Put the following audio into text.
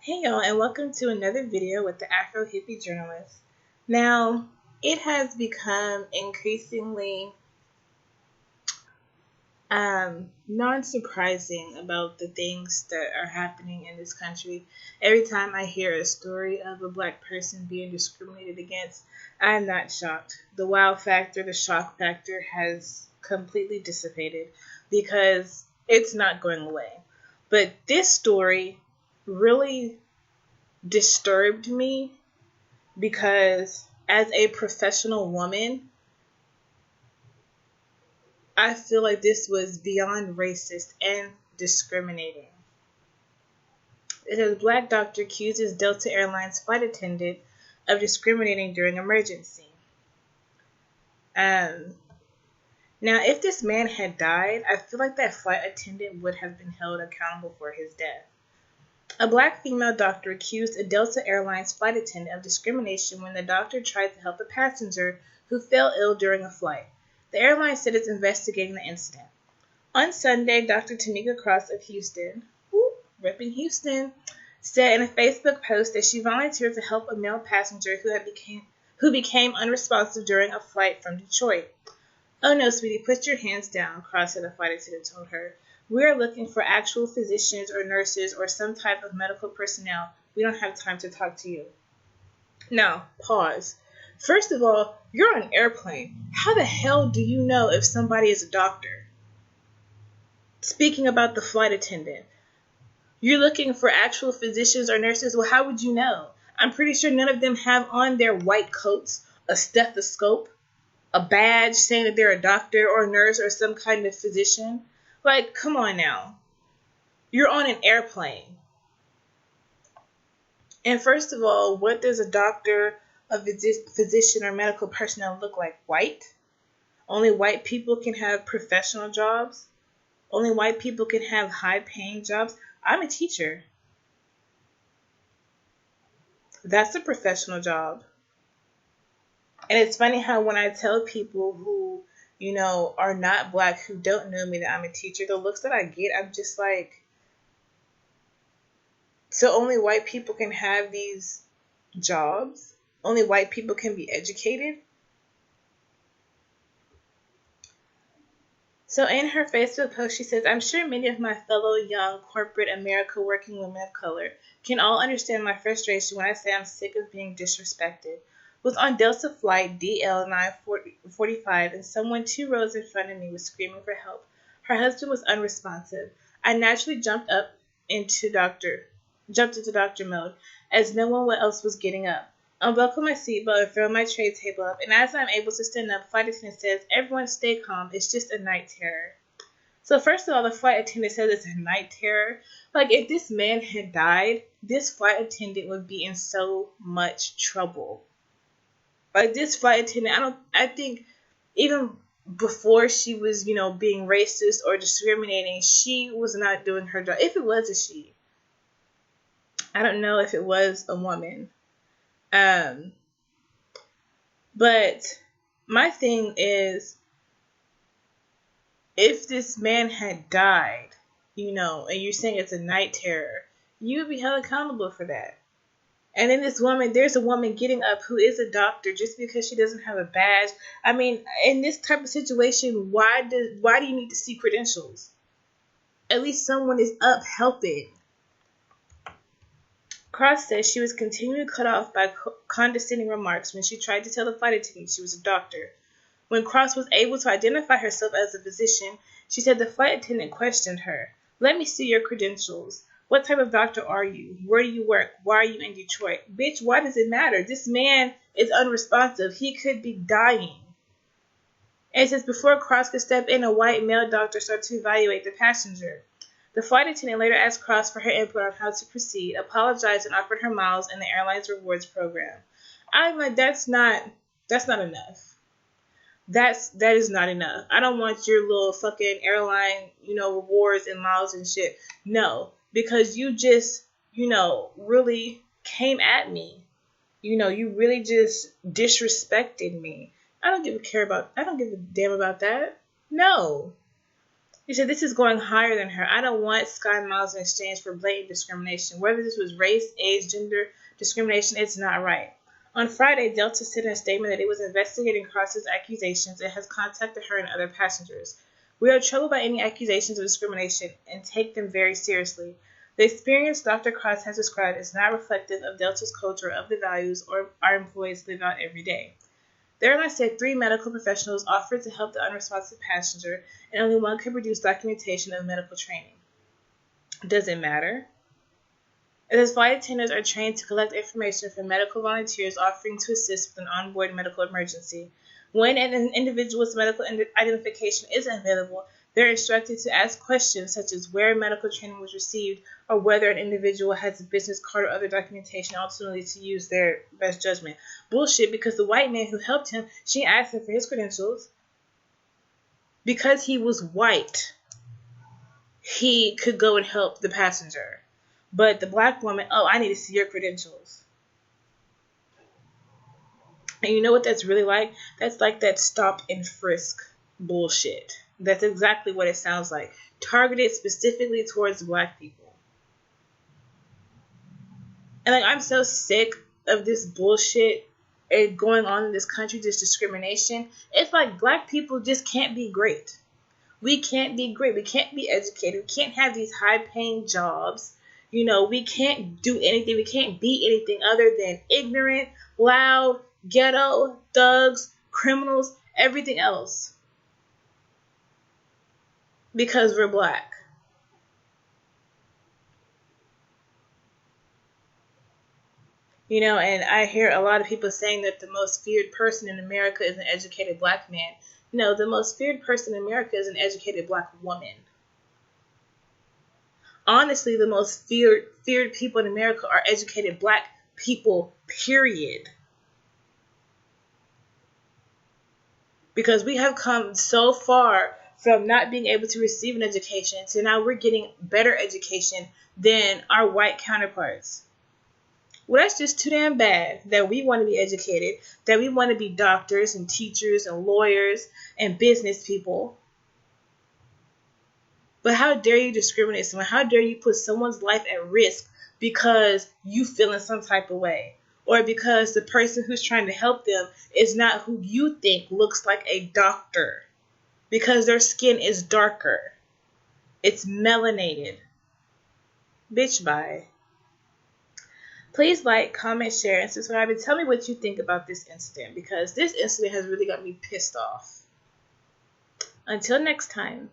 Hey y'all, and welcome to another video with the Afro Hippie Journalist. Now, it has become increasingly non-surprising about the things that are happening in this country. Every time I hear a story of a black person being discriminated against, I'm not shocked. The wow factor, the shock factor has completely dissipated because it's not going away. But this story really disturbed me because as a professional woman, I feel like this was beyond racist and discriminating. It says black doctor accuses Delta Airlines flight attendant of discriminating during emergency. Um, Now, if this man had died, I feel like that flight attendant would have been held accountable for his death. A black female doctor accused a Delta Airlines flight attendant of discrimination when the doctor tried to help a passenger who fell ill during a flight. The airline said it's investigating the incident. On Sunday, Dr. Tamika Cross of Houston, repping Houston, said in a Facebook post that she volunteered to help a male passenger who became unresponsive during a flight from Detroit. "Oh no, sweetie, put your hands down," Cross said, a flight attendant told her. "We are looking for actual physicians or nurses or some type of medical personnel. We don't have time to talk to you." Now, pause. First of all, you're on an airplane. How the hell do you know if somebody is a doctor? Speaking about the flight attendant, you're looking for actual physicians or nurses. Well, how would you know? I'm pretty sure none of them have on their white coats a stethoscope, a badge saying that they're a doctor or a nurse or some kind of physician. Like, come on now. You're on an airplane. And first of all, what does a doctor, a physician, or medical personnel look like? White? Only white people can have professional jobs? Only white people can have high-paying jobs? I'm a teacher. That's a professional job. And it's funny how when I tell people who, are not black, who don't know me, that I'm a teacher, the looks that I get, I'm just like, so only white people can have these jobs? Only white people can be educated? So in her Facebook post, she says, "I'm sure many of my fellow young corporate America working women of color can all understand my frustration when I say I'm sick of being disrespected. Was on Delta flight DL945 and someone 2 rows in front of me was screaming for help. Her husband was unresponsive. I naturally jumped into doctor mode as no one else was getting up. Unbuckle my seatbelt and throw my tray table up, and as I'm able to stand up, flight attendant says, 'Everyone stay calm, it's just a night terror.'" So first of all, the flight attendant says it's a night terror. Like, if this man had died, this flight attendant would be in so much trouble. Like, this flight attendant, I think even before she was, being racist or discriminating, she was not doing her job. If it was a she. I don't know if it was a woman. But my thing is, if this man had died, and you're saying it's a night terror, you would be held accountable for that. And then there's a woman getting up who is a doctor just because she doesn't have a badge. I mean, in this type of situation, why do you need to see credentials? At least someone is up helping. Cross says she was continually cut off by condescending remarks when she tried to tell the flight attendant she was a doctor. When Cross was able to identify herself as a physician, she said the flight attendant questioned her. "Let me see your credentials. What type of doctor are you? Where do you work? Why are you in Detroit?" "Bitch, why does it matter? This man is unresponsive. He could be dying." And it says before Cross could step in, a white male doctor started to evaluate the passenger. The flight attendant later asked Cross for her input on how to proceed, apologized, and offered her miles in the airline's rewards program. I'm like, that's not enough. That is not enough. I don't want your little fucking airline, rewards and miles and shit. No, because you just, really came at me. You really just disrespected me. I don't give a damn about that. No. He said, this is going higher than her. I don't want sky miles in exchange for blatant discrimination. Whether this was race, age, gender discrimination, it's not right. On Friday, Delta said in a statement that it was investigating Cross's accusations and has contacted her and other passengers. We are troubled by any accusations of discrimination and take them very seriously. The experience Dr. Cross has described is not reflective of Delta's culture of the values our employees live out every day. The airline said 3 medical professionals offered to help the unresponsive passenger, and only one could produce documentation of medical training. Does it matter? It says flight attendants are trained to collect information from medical volunteers offering to assist with an onboard medical emergency. When an individual's medical identification isn't available, they're instructed to ask questions such as where medical training was received or whether an individual has a business card or other documentation, ultimately to use their best judgment. Bullshit, because the white man who helped him, she asked him for his credentials. Because he was white, he could go and help the passenger. But the black woman, oh, I need to see your credentials. And you know what that's really like? That's like that stop and frisk bullshit. That's exactly what it sounds like. Targeted specifically towards black people. And like, I'm so sick of this bullshit going on in this country, this discrimination. It's like black people just can't be great. We can't be great. We can't be educated. We can't have these high-paying jobs. You know, we can't do anything. We can't be anything other than ignorant, loud, ghetto, thugs, criminals, everything else. Because we're black. You know, and I hear a lot of people saying that the most feared person in America is an educated black man. No, the most feared person in America is an educated black woman. Honestly, the most feared people in America are educated black people, period. Because we have come so far from not being able to receive an education to now we're getting better education than our white counterparts. Well, that's just too damn bad that we want to be educated, that we want to be doctors and teachers and lawyers and business people. But how dare you discriminate someone? How dare you put someone's life at risk because you feel in some type of way? Or because the person who's trying to help them is not who you think looks like a doctor. Because their skin is darker. It's melanated. Bitch, bye. Please like, comment, share, and subscribe, and tell me what you think about this incident, because this incident has really got me pissed off. Until next time.